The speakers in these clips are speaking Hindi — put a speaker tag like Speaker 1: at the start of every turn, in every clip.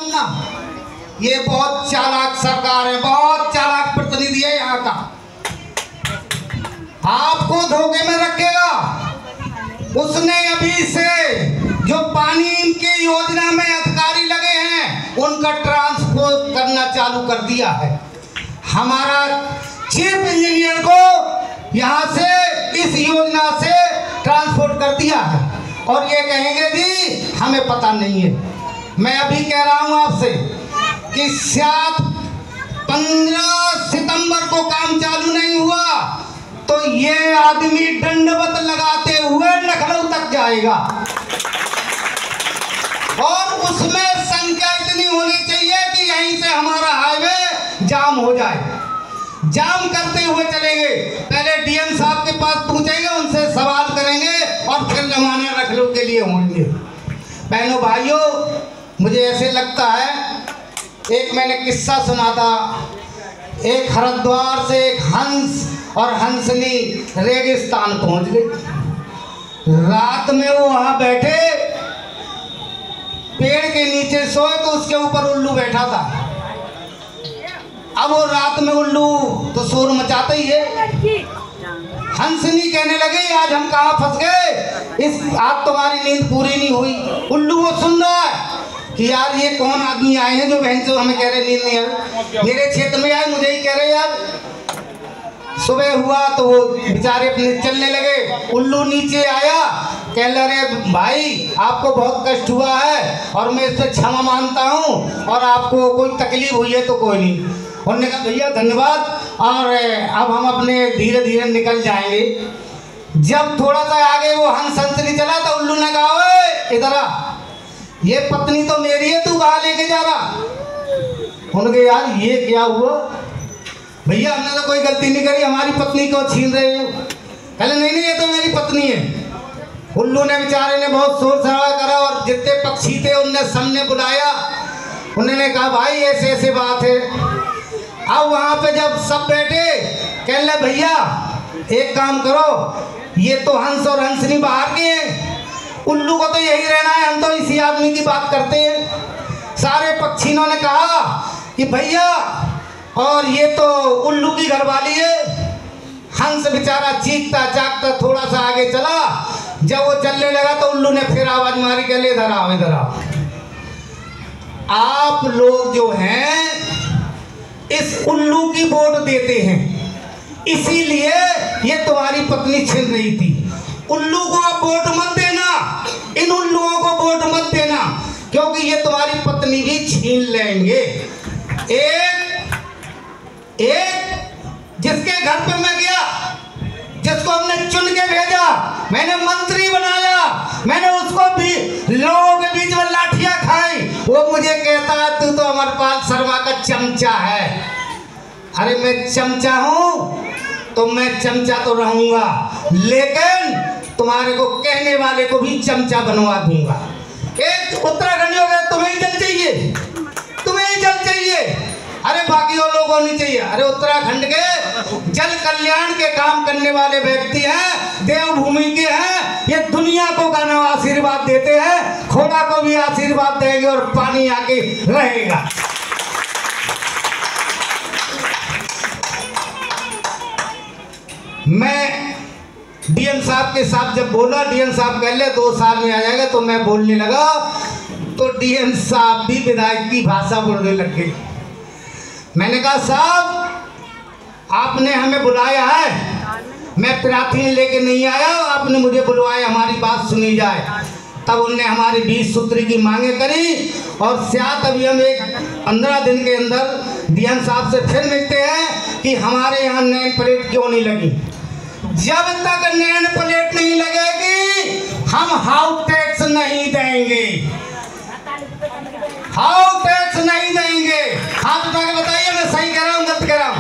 Speaker 1: ये बहुत चालाक सरकार है, बहुत चालाक प्रतिनिधि है यहाँ का। आपको धोखे में रखेगा। उसने अभी से जो पानी की योजना में अधिकारी लगे हैं उनका ट्रांसपोर्ट करना चालू कर दिया है। हमारा चीफ इंजीनियर को यहाँ से इस योजना से ट्रांसपोर्ट कर दिया है और ये कहेंगे जी हमें पता नहीं है। मैं अभी कह रहा हूँ आपसे कि 15 सितंबर को काम चालू नहीं हुआ तो ये आदमी दंडवत लगाते हुए लखनऊ तक जाएगा और उसमें संख्या इतनी होनी चाहिए कि यहीं से हमारा हाईवे जाम हो जाए। जाम करते हुए चलेंगे, पहले डीएम साहब के पास पहुंचेंगे, उनसे सवाल करेंगे और फिर रवाना लखनऊ के लिए होंगे। बहनों भाइयों, मुझे ऐसे लगता है, एक मैंने किस्सा सुना था, एक हरिद्वार से एक हंस और हंसनी रेगिस्तान पहुंच गई। रात में वो वहां बैठे पेड़ के नीचे सोए तो उसके ऊपर उल्लू बैठा था। अब वो रात में उल्लू तो शोर मचाता ही है। हंसनी कहने लगे आज हम कहाँ फंस गए, इस आज तुम्हारी नींद पूरी नहीं हुई। उल्लू वो सुन रहा है कि यार ये कौन आदमी आए हैं जो बहन से हमें कह रहे नींद नहीं है, मेरे क्षेत्र में आए मुझे ही कह रहे यार। सुबह हुआ तो वो बेचारे अपने चलने लगे। उल्लू नीचे आया, कह रहे भाई आपको बहुत कष्ट हुआ है और मैं इससे क्षमा मांगता हूँ और आपको कोई तकलीफ हुई है तो कोई नहीं। उन्होंने कहा भैया धन्यवाद और अब हम अपने धीरे धीरे निकल जाएंगे। जब थोड़ा सा आगे वो हंसनी चला तो उल्लू ने कहा ओए इधर आ, ये पत्नी तो मेरी है, तू कहाँ लेके जा रहा। उन्होंने यार ये क्या हुआ। भैया हमने तो कोई गलती नहीं करी, हमारी पत्नी को छीन रहे हो। कहले नहीं नहीं ये तो मेरी पत्नी है। उल्लू ने बेचारे ने बहुत शोर शराबा करा और जितने पक्षी थे उनने सामने बुलाया। उन्होंने कहा भाई ऐसे ऐसे बात है। अब वहाँ पे जब सब बैठे कहले भैया एक काम करो, ये तो हंस और हंसनी बाहर के हैं, उल्लू को तो यही रहना है, हम तो इसी आदमी की बात करते हैं। सारे पक्षियों ने कहा कि भैया और ये तो उल्लू की घरवाली है। हंस बेचारा चीखता चाकता थोड़ा सा आगे चला। जब वो चलने लगा तो उल्लू ने फिर आवाज मारी, कहले इधर आओ इधर आओ। आप लोग जो हैं इस उल्लू की वोट देते हैं, इसीलिए ये तुम्हारी पत्नी छिन रही थी। उल्लू को आप वोट मत देना, इन उल्लुओं को वोट मत देना, क्योंकि ये तुम्हारी पत्नी भी छीन लेंगे। एक जिसके घर पे मैं गया, जिसको हमने चुन के भेजा, मैंने मंत्री बनाया, मैंने उसको भी लोगों के बीच में लाठियां खाई, वो मुझे कहता है तू तो अमरपाल शर्मा का चमचा है। अरे मैं चमचा हूँ तो मैं चमचा तो रहूंगा, लेकिन तुम्हारे को कहने वाले को भी चमचा बनवा दूंगा। एक उत्तराखंड हो गया, तुम्हें ही जल चाहिए, तुम्हें ही जल चाहिए, अरे बाकी और लोगों को नहीं चाहिए। अरे उत्तराखंड के जल कल्याण के काम करने वाले व्यक्ति हैं, देवभूमि के हैं, ये दुनिया को गाना आशीर्वाद देते हैं, खोड़ा को भी आशीर्वाद देंगे और पानी आके रहेगा। मैं डीएम साहब के साथ जब बोला, डीएम साहब कह ले 2 साल में आ जाएगा, तो मैं बोलने लगा तो डीएम साहब भी विधायक की भाषा बोलने लग गए। मैंने कहा साहब आपने हमें बुलाया है, मैं प्रार्थी लेके नहीं आया, आपने मुझे बुलवाया हमारी बात सुनी जाए। तब उनने हमारी 20 सूत्री की मांगे करी और शायद अभी हम एक 15 दिन के अंदर डीएम साहब से फिर मिलते हैं कि हमारे यहाँ नेम प्लेट क्यों नहीं लगी। जब तक नेम प्लेट नहीं लगेगी हम हाउस टैक्स नहीं देंगे, हाउस टैक्स नहीं देंगे। हाथ उठा के बताइए मैं सही कह रहा हूँ गलत कह रहा हूँ।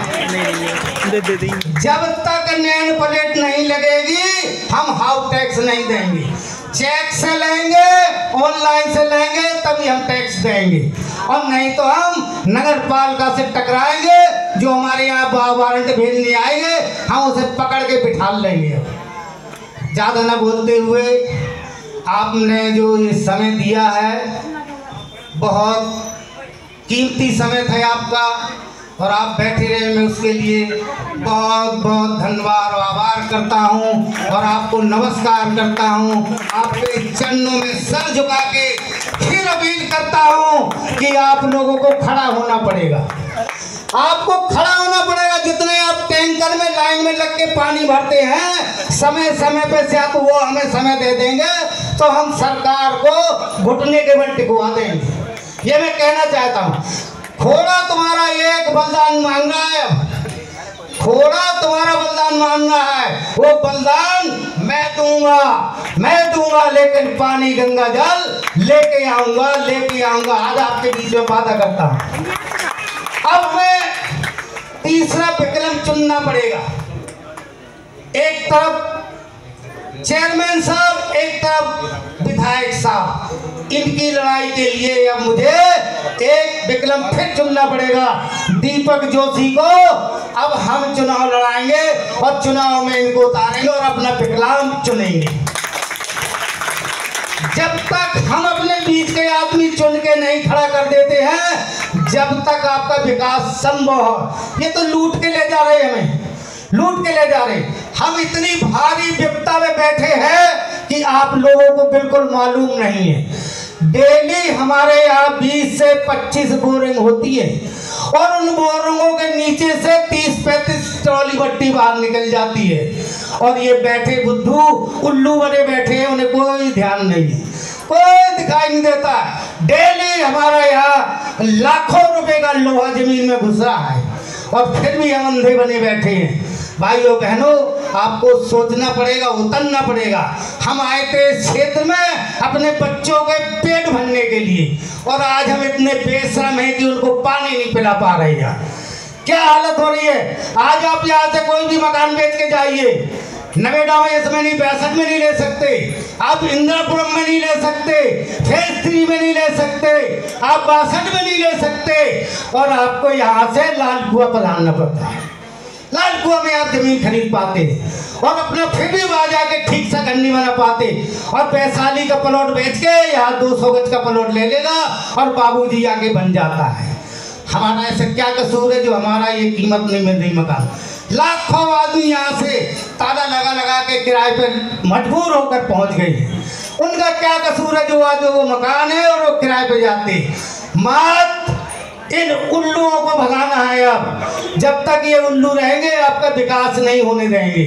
Speaker 1: जब तक नेम प्लेट नहीं लगेगी हम हाउस टैक्स नहीं देंगे। चेक से लेंगे, ऑनलाइन से लेंगे तभी हम टैक्स देंगे, और नहीं तो हम नगर पालिका से टकराएंगे। जो हमारे यहाँ वारंट भेजने आएंगे हम उसे पकड़ के बिठा लेंगे। ज़्यादा न बोलते हुए आपने जो ये समय दिया है बहुत कीमती समय था आपका और आप बैठे रहे, मैं उसके लिए बहुत बहुत धन्यवाद और आभार करता हूँ और आपको नमस्कार करता हूँ। आपके चरणों में सर झुका के फिर अपील करता हूँ कि आप लोगों को खड़ा होना पड़ेगा, आपको खड़ा होना पड़ेगा। जितने आप टैंकर में लाइन में लग के पानी भरते हैं, समय समय पे से आप वो हमें समय दे देंगे तो हम सरकार को घुटने के बल टिकवा देंगे। ये मैं कहना चाहता हूँ। थोड़ा तुम्हारा एक बलिदान मांग रहा है, थोड़ा तुम्हारा बलिदान मांग रहा है, वो बलिदान मैं दूंगा, लेकिन पानी गंगा जल लेके आऊंगा। आज आपके बीच में वादा करता हूँ। अब मैं तीसरा विकल्प चुनना पड़ेगा। एक तरफ चेयरमैन साहब, एक तरफ विधायक साहब, इनकी लड़ाई के लिए अब मुझे एक विकल्प फिर चुनना पड़ेगा। दीपक जोशी को अब हम चुनाव लड़ाएंगे और चुनाव में इनको उतारेंगे और अपना विकल्प चुनेंगे। जब तक हम अपने बीच के आदमी चुन के नहीं खड़ा कर देते हैं, जब तक आपका विकास संभव हो। ये तो लूट के ले जा रहे हैं, हमें लूट के ले जा रहे। हम इतनी भारी विपदा में बैठे हैं कि आप लोगों को बिल्कुल मालूम नहीं है। डेली हमारे यहाँ 20 से 25 बोरिंग होती है और उन बोरिंगों के नीचे से 30-35 ट्रॉली बट्टी बाहर निकल जाती है और ये बैठे बुद्धू उल्लू बने बैठे हैं, उन्हें कोई ध्यान नहीं है, कोई दिखाई नहीं देता। डेली हमारा यहाँ लाखों रुपए का लोहा जमीन में घुस रहा है और फिर भी हम अंधे बने बैठे हैं। भाइयों बहनों, आपको सोचना पड़ेगा, उतरना पड़ेगा। हम आए थे इस क्षेत्र में अपने बच्चों के पेट भरने के लिए और आज हम इतने बेशरम हैं कि उनको पानी नहीं पिला पा रहे हैं। क्या हालत हो रही है। आज आप यहाँ से कोई भी मकान बेच के जाइए, नवेड़ा में इसमें नहीं, 62 में नहीं ले सकते, आप इंदिरापुरम में नहीं ले सकते, फेज 3 में नहीं ले सकते, आप 62 में नहीं ले सकते और आपको यहाँ से लाल कुआं पधारना पड़ता है। लाल कुआं में आप जमीन खरीद पाते और अपना फिर भी वहाँ जाके ठीक सा घर नहीं बना पाते और वैशाली का प्लॉट बेच के यहाँ 200 गज का प्लॉट ले लेगा और बाबूजी आगे बन जाता है। हमारा ऐसा क्या कसूर है जो हमारा ये कीमत नहीं मिल रही मकान। लाखों आदमी यहाँ से ताला लगा लगा के किराए पर मजबूर होकर पहुँच गए। उनका क्या कसूर है जो आज वो मकान है और वो किराए पे जाते। मात इन उल्लुओं को भगाना है। अब जब तक ये उल्लू रहेंगे आपका विकास नहीं होने देंगे।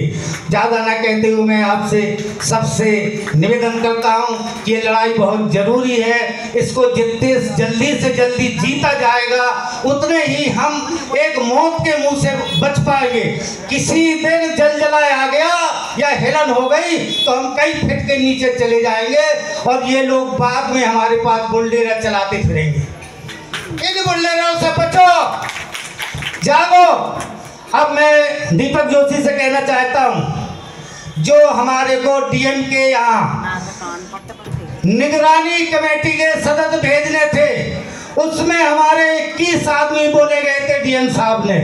Speaker 1: ज़्यादा ना कहते हुए मैं आपसे सबसे निवेदन करता हूँ कि ये लड़ाई बहुत ज़रूरी है। इसको जितने जल्दी से जल्दी जीता जाएगा उतने ही हम एक मौत के मुंह से बच पाएंगे। किसी दिन जलजला आ गया या हिलन हो गई तो हम कई फीट के नीचे चले जाएंगे और ये लोग बाद में हमारे पास बुलडोजर चलाते फिरेंगे। इन बुलडोजरों से बचो, जागो। अब मैं दीपक जोशी से कहना चाहता हूं, जो हमारे को डीएम के यहाँ निगरानी कमेटी के सदस्य भेजने थे उसमें हमारे 21 आदमी बोले गए थे डीएम साहब ने,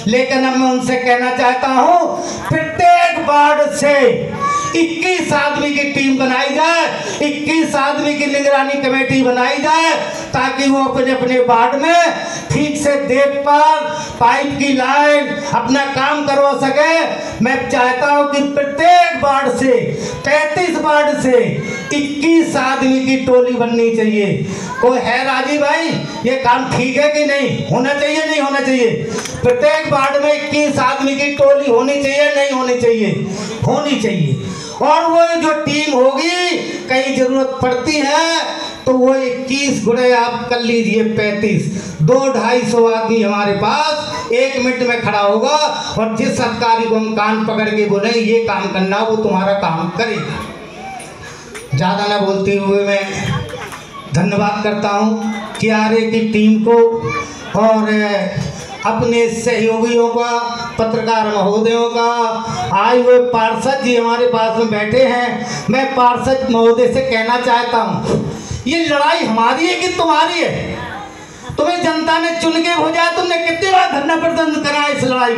Speaker 1: लेकिन अब मैं उनसे कहना चाहता हूं प्रत्येक वार्ड से 21 आदमी की टीम बनाई जाए, 21 आदमी की निगरानी कमेटी बनाई जाए ताकि वो अपने अपने वार्ड में ठीक से देखभाल, पाइप की लाइन अपना काम करवा सके। मैं चाहता हूं कि प्रत्येक वार्ड से 33 वार्ड से 21 आदमी की टोली बननी चाहिए। कोई है राजी भाई, ये काम ठीक है कि नहीं? होना चाहिए नहीं होना चाहिए? प्रत्येक वार्ड में 21 आदमी की टोली होनी चाहिए नहीं होनी चाहिए? होनी चाहिए। और वो जो टीम होगी कहीं जरूरत पड़ती है तो वो 21 गुणे आप कर लीजिए 35, 200-250 आदमी हमारे पास 1 मिनट में खड़ा होगा और जिस अधिकारी को हम कान पकड़ के बोले ये काम करना वो तुम्हारा काम करेगा। ज़्यादा ना बोलते हुए मैं धन्यवाद करता हूँ कियारे की टीम को और अपने सहयोगियों का, पत्रकार महोदयों का, आए हुए पार्षद जी हमारे पास में बैठे हैं। मैं पार्षद महोदय से कहना चाहता हूँ ये लड़ाई हमारी है कि तुम्हारी है? तुम्हें जनता ने चुन के भेजा, तुमने कितनी बार धरना प्रदर्शन करा इस लड़ाई